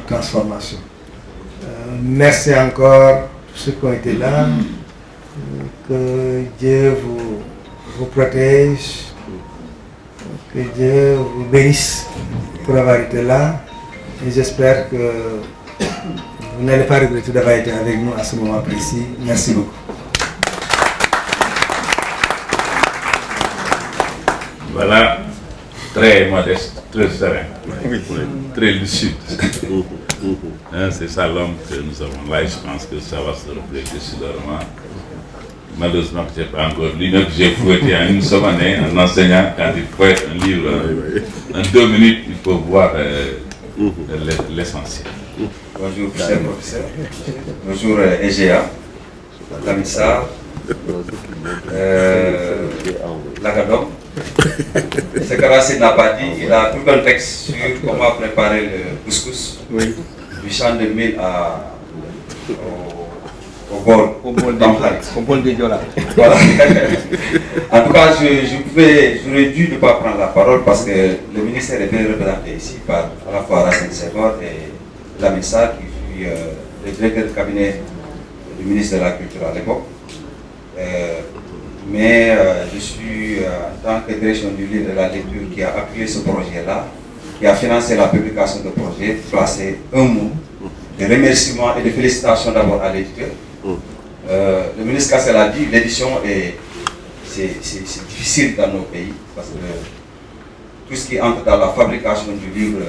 transformation. Merci encore pour ceux qui ont été là. Que Dieu vous protège. Que Dieu vous bénisse pour avoir été là. Et j'espère que vous n'allez pas regretter d'avoir été avec nous à ce moment précis. Merci beaucoup. Voilà, très modeste, très serein, très lucide. C'est ça l'homme que nous avons là, et je pense que ça va se refléter sur le roman. Malheureusement, je n'ai pas encore lu, mais j'ai fouetté en une seule année, un enseignant, quand il fouette un livre, en 2 minutes, il faut voir l'essentiel. Bonjour, cher professeur. Bonjour, EGA, Lamissa, Lagadom. Ce que Racine n'a pas dit, il a tout un texte sur comment préparer le couscous, du champ de mil au bol de Diola. Voilà. En tout cas, j'aurais dû ne pas prendre la parole parce que le ministère est bien représenté ici par à la fois Racine Senghor et Lamissa, qui fut le directeur de cabinet du ministre de la Culture à l'époque. Mais je suis, en tant que direction du livre de la lecture, qui a appuyé ce projet-là, qui a financé la publication de projet, placé un mot de remerciement et de félicitations d'abord à l'éditeur. Le ministre Kassel a dit, l'édition c'est difficile dans nos pays, parce que tout ce qui entre dans la fabrication du livre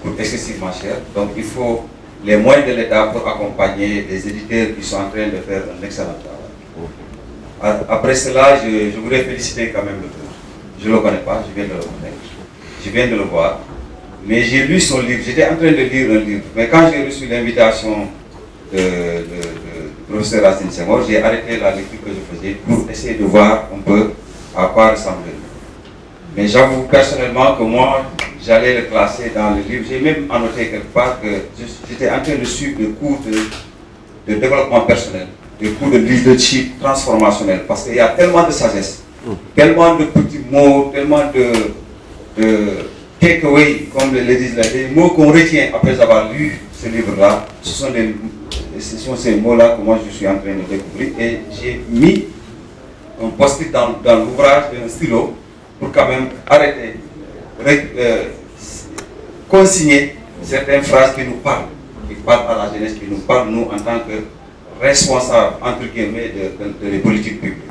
coûte excessivement cher. Donc il faut les moyens de l'État pour accompagner les éditeurs qui sont en train de faire un excellent travail. Après cela, je voudrais féliciter quand même l'auteur. Je ne le connais pas, je viens de le connaître, je viens de le voir. Mais j'ai lu son livre, j'étais en train de lire un livre. Mais quand j'ai reçu l'invitation du professeur Racine Senghor, j'ai arrêté la lecture que je faisais pour essayer de voir un peu à quoi ressemblait. Mais j'avoue personnellement que moi, j'allais le classer dans le livre. J'ai même annoté quelque part que j'étais en train de suivre des cours de développement personnel, des cours de leadership transformationnel, parce qu'il y a tellement de sagesse, tellement de petits mots, tellement de takeaway, comme le disent là, des mots qu'on retient après avoir lu ce livre-là. Ce sont ces mots-là que moi je suis en train de découvrir, et j'ai mis un post-it dans l'ouvrage, un stylo, pour quand même arrêter, consigner certaines phrases qui nous parlent à la jeunesse, qui nous parlent, nous, en tant que responsables, entre guillemets, de les politiques publiques.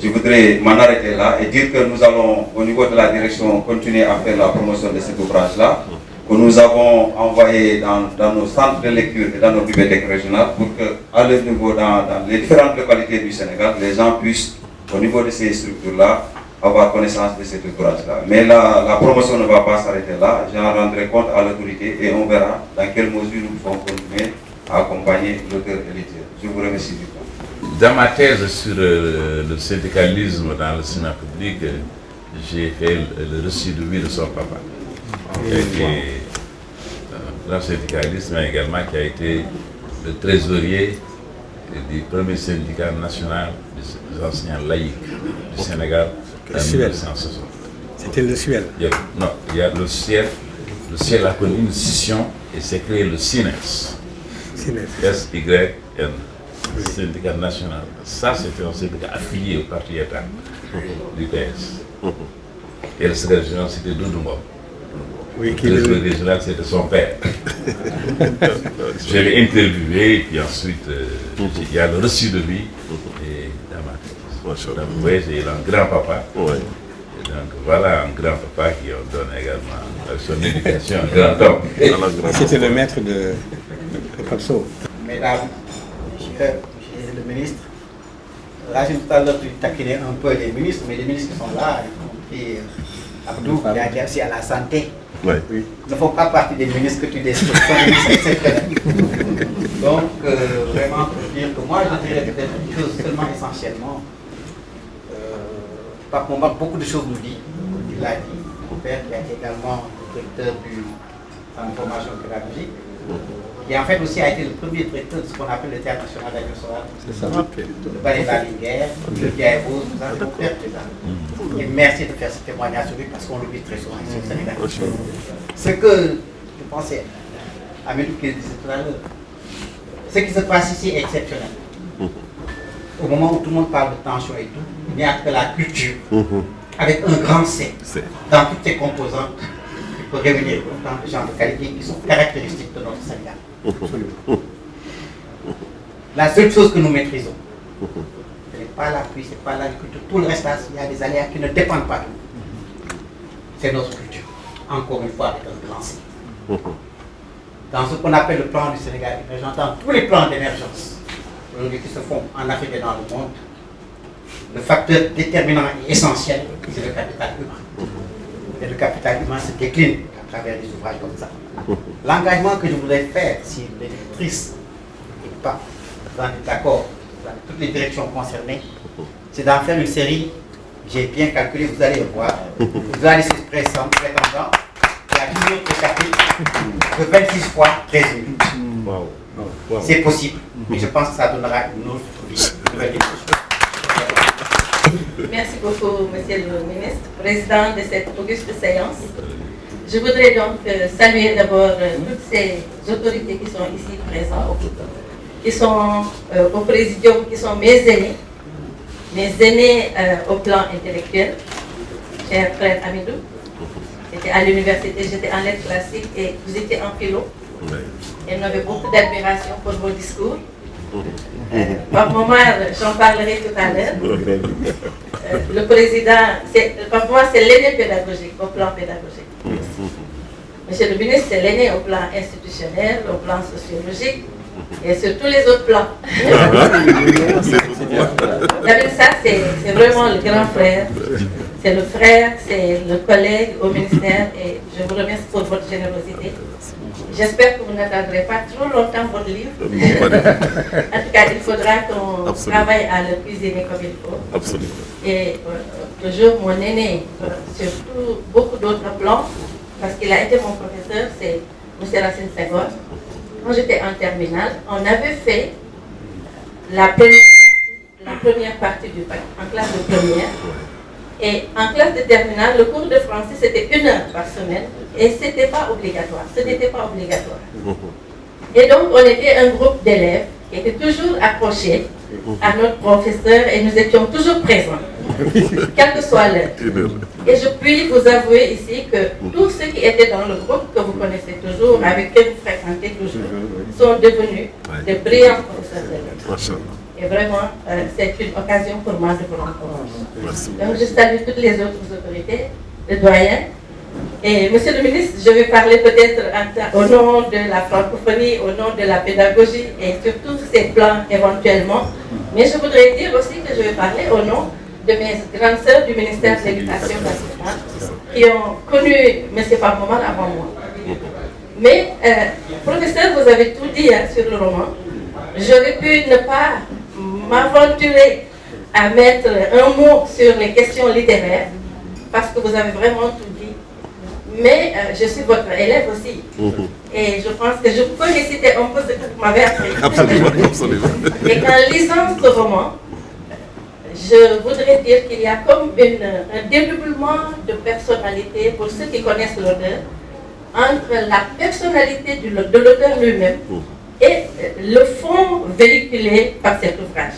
Je voudrais m'en arrêter là et dire que nous allons, au niveau de la direction, continuer à faire la promotion de cet ouvrage-là, que nous avons envoyé dans nos centres de lecture et dans nos bibliothèques régionales pour que, à leur niveau, dans les différentes localités du Sénégal, les gens puissent, au niveau de ces structures-là, avoir connaissance de cet ouvrage-là. Mais la promotion ne va pas s'arrêter là. J'en rendrai compte à l'autorité et on verra dans quelle mesure nous pouvons continuer à accompagner l'auteur et l'éditeur. Je vous remercie du temps. Dans ma thèse sur le syndicalisme dans le cinéma public, j'ai fait le reçu de vie de son papa. Qui a été un syndicaliste, mais également qui a été le trésorier du premier syndicat national des enseignants laïcs du Sénégal en 1960. C'était le Suel. Non, il y a le ciel. Le ciel a connu une scission et s'est créé le SYNES. S-Y-N. Syndicat national. Ça, c'était un syndicat affilié au parti État du PS. Et le secrétaire général, c'était Doudou Ngom. Oui, le trésorier régional, c'était son père. Je l'ai interviewé, et puis ensuite, il y a le reçu de vie et dans ma tête. Donc, vous voyez, j'ai un grand-papa. Ouais. Et donc, voilà un grand-papa qui on donne également avec son éducation, un grand homme. C'était le maître de Papso. Mesdames, Monsieur le ministre, là, j'ai tout à l'heure taquiné un peu les ministres, mais les ministres qui sont là, y compris Abdou, qui a été aussi à la santé. Ouais. Oui. Ne font pas partie des ministres que tu décides, ce sont des ministres exceptionnels. Donc, vraiment, pour dire que moi, je dirais peut-être une chose seulement essentiellement. Par moment, beaucoup de choses nous dit. Il l'a dit, mon père, qui a été également le directeur du centre de formation pédagogique, qui en fait aussi a été le premier directeur de ce qu'on appelle le théâtre national d'Agnès-Sorel. C'est ça. Le ballet de la Linguère, le Pierre Rose, tout ça, c'est mon père présent. Et merci de faire ce témoignage sur lui parce qu'on l'oublie très souvent ici au Sénégal. Ce que je pensais, Amédou qui le disait tout à l'heure, ce qui se passe ici est exceptionnel. Au moment où tout le monde parle de tension et tout, il n'y a que la culture, avec un grand C, dans toutes ses composantes, qui peut réunir autant de gens de qualité qui sont caractéristiques de notre Sénégal. La seule chose que nous maîtrisons, ce n'est pas la pluie, ce n'est pas l'agriculture, tout le reste, il y a des aléas qui ne dépendent pas de nous. C'est notre culture, encore une fois avec un grand C. Dans ce qu'on appelle le plan du Sénégal émergent, dans tous les plans d'émergence aujourd'hui qui se font en Afrique et dans le monde, le facteur déterminant et essentiel, c'est le capital humain. Et le capital humain se décline à travers des ouvrages comme ça. L'engagement que je voudrais faire, si l'électrice n'est pas d'accord dans toutes les directions concernées, c'est d'en faire une série, j'ai bien calculé, vous allez le voir, vous allez s'exprimer sans prétendant, il y a 10 autres chapitres de 26 fois 13 minutes. Wow. C'est possible, mais je pense que ça donnera une autre vie. Merci beaucoup, Monsieur le ministre, président de cette auguste séance. Je voudrais donc saluer d'abord toutes ces autorités qui sont ici présentes, qui sont au présidium, qui sont mes aînés au plan intellectuel. Cher frère Amidou, j'étais à l'université, j'étais en lettres classiques et vous étiez en philo. Et nous avions beaucoup d'admiration pour vos discours. Par moment, j'en parlerai tout à l'heure. Le président, par moi, c'est l'aîné pédagogique, au plan pédagogique. Monsieur le ministre, c'est l'aîné au plan institutionnel, au plan sociologique et sur tous les autres plans. Ça, c'est vraiment le grand frère. C'est le frère, c'est le collègue au ministère et je vous remercie pour votre générosité. J'espère que vous n'attendrez pas trop longtemps votre livre. En tout cas, il faudra qu'on travaille à le cuisiner comme il faut. Absolument. Et toujours mon aîné, surtout beaucoup d'autres plans, parce qu'il a été mon professeur, c'est M. Racine Senghor. Quand j'étais en terminale, on avait fait la première partie du bac en classe de première. Et en classe de terminale, le cours de français, c'était 1 heure par semaine. Et ce n'était pas obligatoire. Ce n'était pas obligatoire. Et donc, on était un groupe d'élèves qui étaient toujours accrochés à notre professeur et nous étions toujours présents, quelle que soit l'heure. Et je puis vous avouer ici que tous ceux qui étaient dans le groupe, que vous connaissez toujours, avec qui vous fréquentez toujours, sont devenus de brillants professeurs de lettres. Et vraiment, c'est une occasion pour moi de vous rencontrer. Donc je salue toutes les autres autorités, le doyen. Et monsieur le ministre, je vais parler peut-être au nom de la francophonie, au nom de la pédagogie et surtout ces plans éventuellement. Mais je voudrais dire aussi que je vais parler au nom de mes grandes sœurs du ministère de l'Éducation nationale qui ont connu M. Pamoman avant moi. Mais, professeur, vous avez tout dit sur le roman. J'aurais pu ne pas m'aventurer à mettre un mot sur les questions littéraires parce que vous avez vraiment tout dit. Mais je suis votre élève aussi. Et je pense que je peux réciter un peu ce que vous m'avez appris. Absolument, absolument. Et en lisant ce roman, je voudrais dire qu'il y a comme un dédoublement de personnalité pour ceux qui connaissent l'auteur entre la personnalité de l'auteur lui-même et le fond véhiculé par cet ouvrage.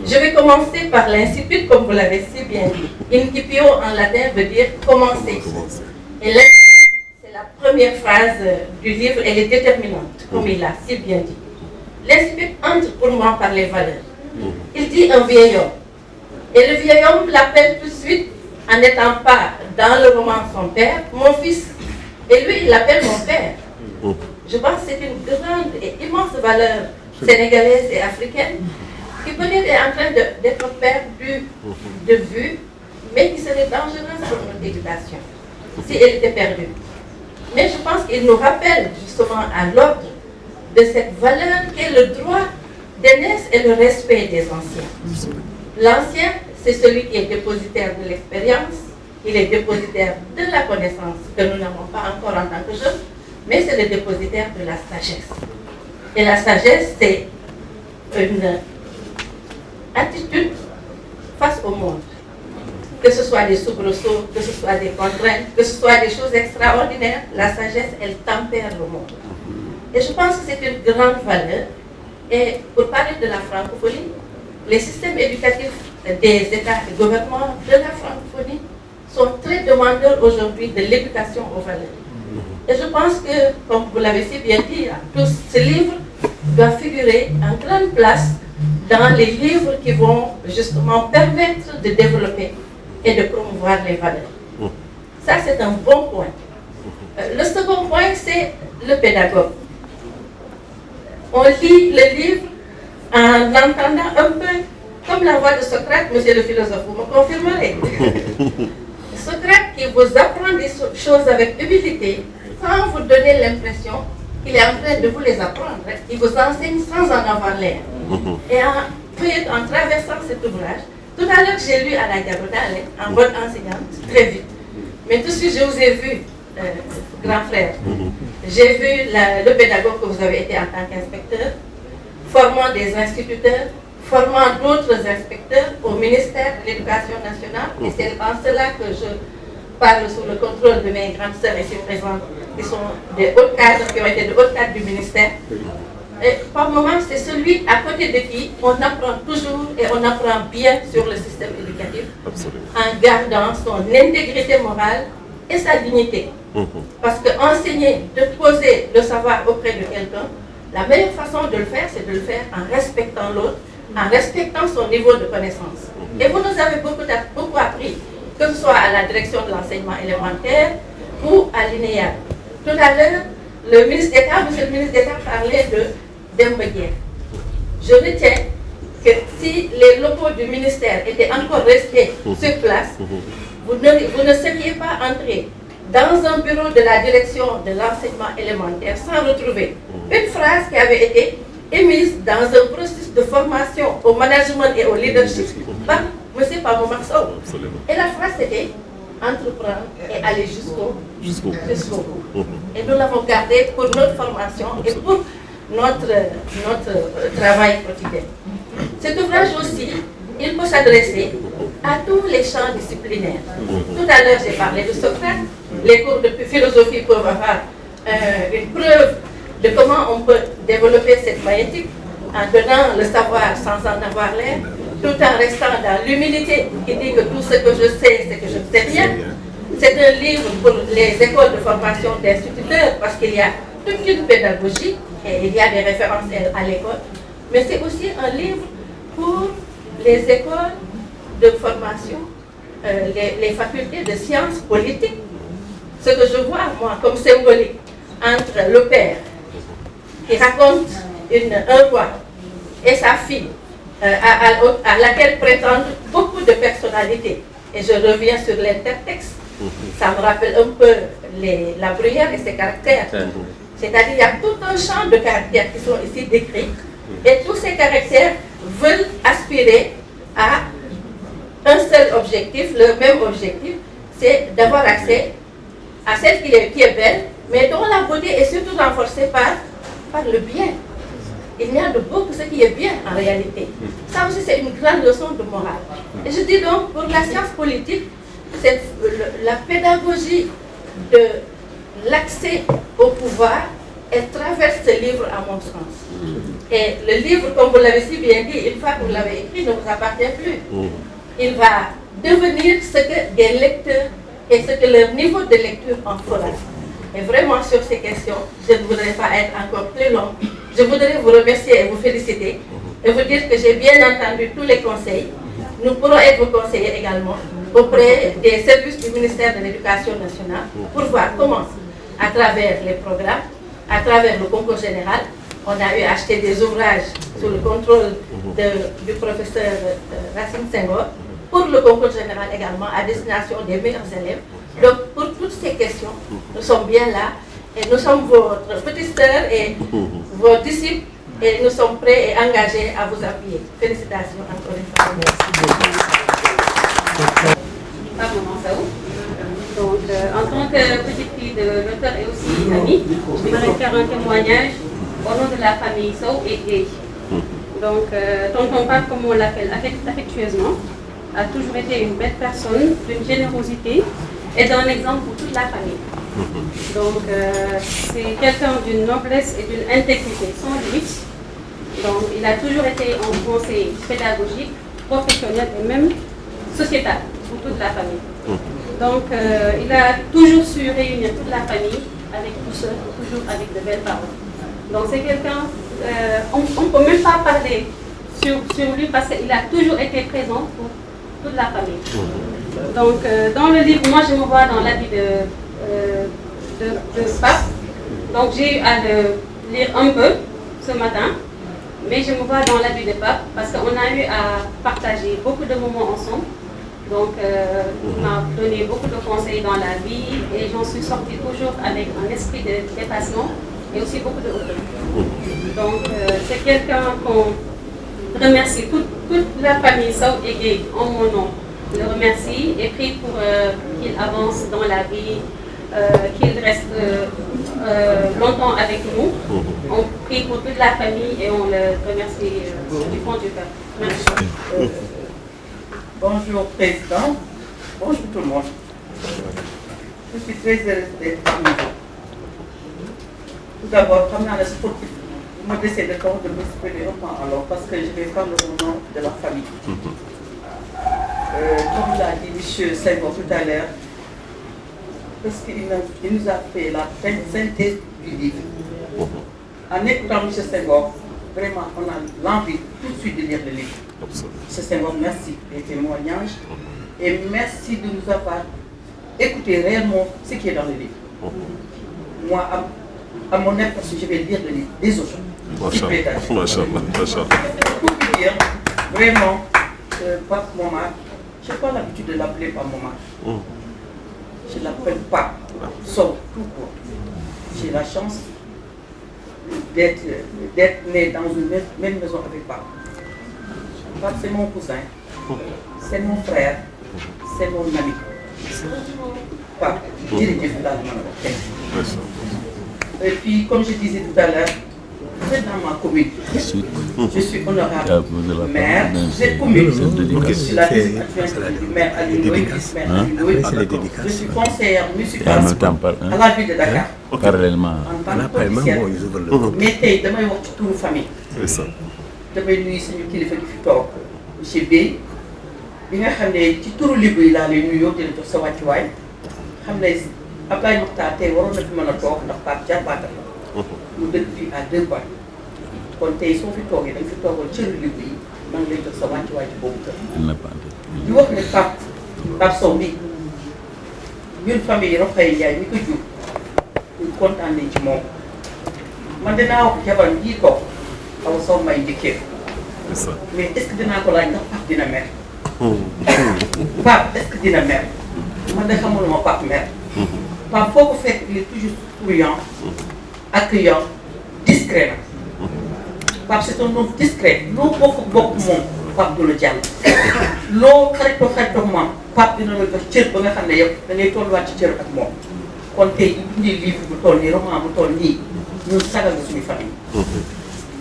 Je vais commencer par l'incipit, comme vous l'avez si bien dit. Incipio en latin veut dire commencer. Et l'incipit, c'est la première phrase du livre, elle est déterminante, comme il l'a si bien dit. L'incipit entre pour moi par les valeurs. Il dit un vieil homme. Et le vieil homme l'appelle tout de suite, en n'étant pas dans le roman son père, mon fils. Et lui, il l'appelle mon père. Je pense que c'est une grande et immense valeur sénégalaise et africaine qui peut-être est en train d'être perdue de vue, mais qui serait dangereuse pour notre éducation si elle était perdue. Mais je pense qu'il nous rappelle justement à l'ordre de cette valeur qu'est le droit d'aînesse et le respect des anciens. L'ancien, c'est celui qui est dépositaire de l'expérience, il est dépositaire de la connaissance que nous n'avons pas encore en tant que jeunes, mais c'est le dépositaire de la sagesse. Et la sagesse, c'est une attitude face au monde. Que ce soit des soubresauts, que ce soit des contraintes, que ce soit des choses extraordinaires, la sagesse, elle tempère le monde. Et je pense que c'est une grande valeur. Et pour parler de la francophonie, les systèmes éducatifs des États et gouvernements de la francophonie sont très demandeurs aujourd'hui de l'éducation aux valeurs. Et je pense que, comme vous l'avez si bien dit, tous ces livres doivent figurer en grande place dans les livres qui vont justement permettre de développer et de promouvoir les valeurs. Ça, c'est un bon point. Le second point, c'est le pédagogue. On lit le livre en entendant un peu comme la voix de Socrate, monsieur le philosophe, vous me confirmerez. Socrate qui vous apprend des choses avec humilité, sans vous donner l'impression qu'il est en train de vous les apprendre. Il vous enseigne sans en avoir l'air. Et en traversant cet ouvrage, tout à l'heure j'ai lu à la diagonale, en bonne enseignante, très vite. Mais tout de suite je vous ai vu, grand frère. J'ai vu le pédagogue que vous avez été en tant qu'inspecteur, formant des instituteurs, formant d'autres inspecteurs au ministère de l'Éducation nationale. Et c'est en cela que je parle sous le contrôle de mes grandes sœurs ici présentes, qui sont des hauts cadres, qui ont été de hauts cadres du ministère. Et par moment, c'est celui à côté de qui on apprend toujours et on apprend bien sur le système éducatif, en gardant son intégrité morale et sa dignité. Parce qu'enseigner, de poser le savoir auprès de quelqu'un, la meilleure façon de le faire, c'est de le faire en respectant l'autre, en respectant son niveau de connaissance. Et vous nous avez beaucoup appris, que ce soit à la direction de l'enseignement élémentaire ou à l'INEA. Tout à l'heure, le ministre d'État, monsieur le ministre d'État parlait de Dembéguer. Je retiens que si les locaux du ministère étaient encore restés sur place, vous ne seriez pas entré dans un bureau de la direction de l'enseignement élémentaire sans retrouver une phrase qui avait été émise dans un processus de formation au management et au leadership par M. Pamoman Sow. Et la phrase était entreprendre et aller jusqu'au bout. Et nous l'avons gardé pour notre formation et pour notre travail quotidien. Cet ouvrage aussi, il peut s'adresser à tous les champs disciplinaires. Tout à l'heure, j'ai parlé de Socrate. Les cours de philosophie peuvent avoir une preuve de comment on peut développer cette maïeutique en donnant le savoir sans en avoir l'air, tout en restant dans l'humilité qui dit que tout ce que je sais, c'est que je ne sais rien. C'est un livre pour les écoles de formation d'instituteurs parce qu'il y a toute une pédagogie et il y a des références à l'école. Mais c'est aussi un livre pour les écoles de formation, les facultés de sciences politiques. Ce que je vois, moi, comme symbolique entre le père qui raconte un roi et sa fille, à laquelle prétendent beaucoup de personnalités. Et je reviens sur l'intertexte. Ça me rappelle un peu la Bruyère et ses caractères. C'est-à-dire qu'il y a tout un champ de caractères qui sont ici décrits. Et tous ces caractères veulent aspirer à un seul objectif, le même objectif, c'est d'avoir accès à celle qui est belle, mais dont la beauté est surtout renforcée par le bien. Il y a de beau que ce qui est bien en réalité. Ça aussi, c'est une grande leçon de morale. Et je dis donc, pour la science politique, c'est la pédagogie de l'accès au pouvoir, elle traverse ce livre à mon sens. Et le livre, comme vous l'avez si bien dit, une fois que vous l'avez écrit, ne vous appartient plus. Il va devenir ce que des lecteurs et ce que leur niveau de lecture en fera. Et vraiment sur ces questions, je ne voudrais pas être encore plus long. Je voudrais vous remercier et vous féliciter et vous dire que j'ai bien entendu tous les conseils. Nous pourrons être vos conseillers également auprès des services du ministère de l'Éducation nationale pour voir comment, à travers les programmes, à travers le concours général, on a eu acheté des ouvrages sous le contrôle du professeur Racine Senghor pour le concours général également à destination des meilleurs élèves. Donc pour toutes ces questions, nous sommes bien là et nous sommes votre petite sœur et vos disciples et nous sommes prêts et engagés à vous appuyer. Félicitations encore une fois. Donc, en tant que petite fille de l'auteur et aussi amie, je voudrais faire un témoignage au nom de la famille Sow et Gay. Donc, tonton Pape, comme on l'appelle affectueusement, a toujours été une belle personne, d'une générosité et d'un exemple pour toute la famille. Donc, c'est quelqu'un d'une noblesse et d'une intégrité sans limite. Donc, il a toujours été un conseiller pédagogique, professionnel et même sociétal pour toute la famille. Donc, il a toujours su réunir toute la famille avec douceur, toujours avec de belles paroles. Donc, c'est quelqu'un, on ne peut même pas parler sur lui parce qu'il a toujours été présent pour toute la famille. Donc, dans le livre, moi, je me vois dans l'habit de Pape. Donc, j'ai eu à le lire un peu ce matin, mais je me vois dans l'habit de Pape parce qu'on a eu à partager beaucoup de moments ensemble. Donc, il m'a donné beaucoup de conseils dans la vie et j'en suis sortie toujours avec un esprit de dépassement et aussi beaucoup de hauteur. Donc, c'est quelqu'un qu'on remercie, toute la famille Sow et Gay en mon nom. Je le remercie et prie pour qu'il avance dans la vie, qu'il reste longtemps avec nous. On prie pour toute la famille et on le remercie du fond du cœur. Merci. Bonjour Président, bonjour tout le monde. Je suis très heureuse d'être parmi vous. Tout d'abord, comme dans le sportif, je me décide de m'exprimer un peu alors parce que je vais prendre le nom de la famille. Comme l'a dit M. Senghor tout à l'heure, parce qu'il nous a fait la synthèse du livre. En écoutant M. Senghor, vraiment, on a l'envie tout de suite de lire le livre. M. Senghor, merci des témoignages et merci de nous avoir écouté réellement ce qui est dans le livre. Moi, à mon avis, parce que je vais lire le livre des autres. Pour dire, vraiment, Pape Momar, je n'ai pas l'habitude de l'appeler Pape Momar. Je ne l'appelle pas Sow, tout court. J'ai la chance d'être né dans une même maison avec Pape. Pape, c'est mon cousin, c'est mon frère, c'est mon ami. Pape, dirigez-vous dans le monde. Et puis, comme je disais tout à l'heure, vous êtes dans ma commune. Je suis honorable maire, vous êtes commune. Je suis la adjointe du maire Alinoï, vice-maire Alinoï. Je suis conseillère municipale à la ville de Dakar. Parallèlement. En tant qu'officielle. Mais tey damay wax ci turu famille. damay nuyu suñu kilifa gi fi toog monsieur Bey bi nga xam ne ci turu Libu yi laa lay nuyoo di la jox sa wàccuwaay xam ne Abdoulaye Mokhtar tey waroon na fi mën a toog ndax Pape jarbaatam la. mu dëkk fii à 2 pas. kon tey soo fi toogee da nga fi toogal cëru libre yi maa ngi lay jox sa wàccuwaay ci boobu kër. di wax ne Pape Sow mi ñun famille Rokhaya Ndiaye mi ko jur ñu kontaan nañ ci moom man dinaa wax jabaram jii toog Awa Sow may njëkkee mais est-ce que dinaa ko laaj ndax Pape dina mer. Pape est-ce que dina mer man de xamuluma Pape mer. Pape foo ko fekk il est toujours souriant accueillant discret na. Pape c'est un homme discret loo bokk moom Pape du la jàll. loo xaritoo moom Pape dina la jox cër ba nga xam ne yow da ngay tolluwaat ci cër ak moom. kon tey ñu bindee livre bu toll nii roman bu toll nii ñun sagal nga suñu famille.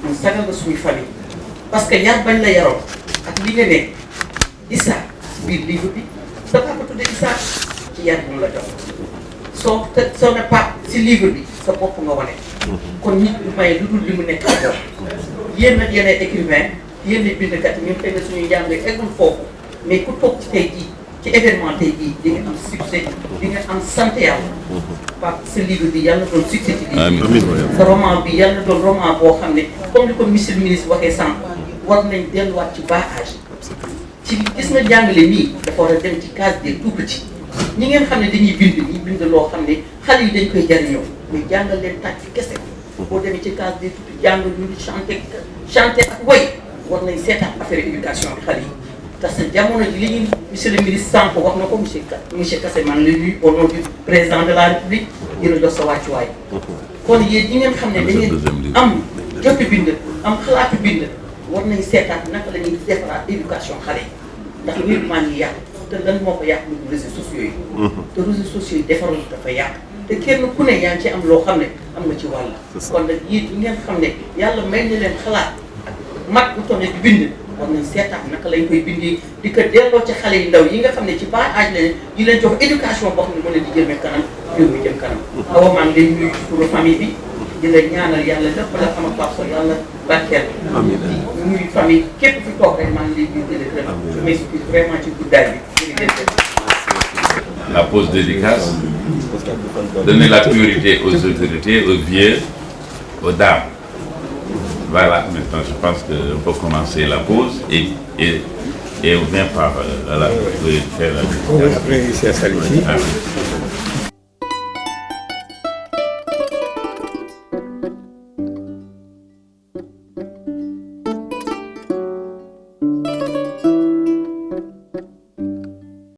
ñun sagal nga suñu famille. parce que yar bañ la yaroon ak li nga ne Issa biir livre bi sa papa tudde Issa ci yar bu mu la jox soo ne Pape si livre bi sa bopp nga wane. kon nit du may lu dul li mu nekk ak yow. yéen nag yéenay écrivain yéen a bindkat yi ñun xëy na suñuy njàng eggul foofu mais ku toog ci tey jii ci événement tey jii di nga am succès di nga am sant yàlla. Pape sa livre bi yàlla na doon succès ci lii. sa roman bi yàlla na doon roman boo xam ne comme ni ko monsieur le ministre waxee sànq war nañ delluwaat ci bas âge. ci gis nga jàngale nii dafa war a dem ci case des tout petits ñi ngeen xam ne dañuy bind loo xam ne xale yi dañ koy jariñoo mais jàngal leen tàcc ci kese boo demee ci case des tout petits jàngal ñu chanter ak way war nañ seetaat affaire éducation bi xale yi parce que jamono ji li ñu monsieur le ministre sànq wax na ko monsieur Kassé maa ngi lay nuyu au nom du président de la république dina jox sa wàccuwaay kon yéen ñi ngeen xam ne da ngeen am jotu bind am xalaatu bind war nañ seetaat naka la ñuy defaraat éducation xale yi ndax wér maa ngi yàq te lan moo ko yàq lu réseaux sociaux yi te réseaux sociaux yi defarul dafa yàq te kenn ku ne yaa ngi ci am loo xam ne am nga ci wàll kon nag yéen ñi ngeen xam ne yàlla may na leen xalaat mag bu toll di bind war nañ seetaat naka lañ koy bindee di ko delloo ci xale yu ndaw yi nga xam ne ci bas âge la yi leen jox éducation boo xam ne mën na di jëmee kanam réew mi jëm kanam awa maa ngi lay nuyu pour famille bi di la ñaanal yàlla lépp la sama Pape Sow yàlla barkeel di nuyu famille képp fi toog rek maa ngi lay nuyu di la gërëm je m'excuse vraiment ci guddaay bi la pause dédicace donner la priorité aux autorités, aux vieux, aux dames. Voilà, maintenant je pense qu'on peut commencer la pause et on vient par faire la après, ici à Salici.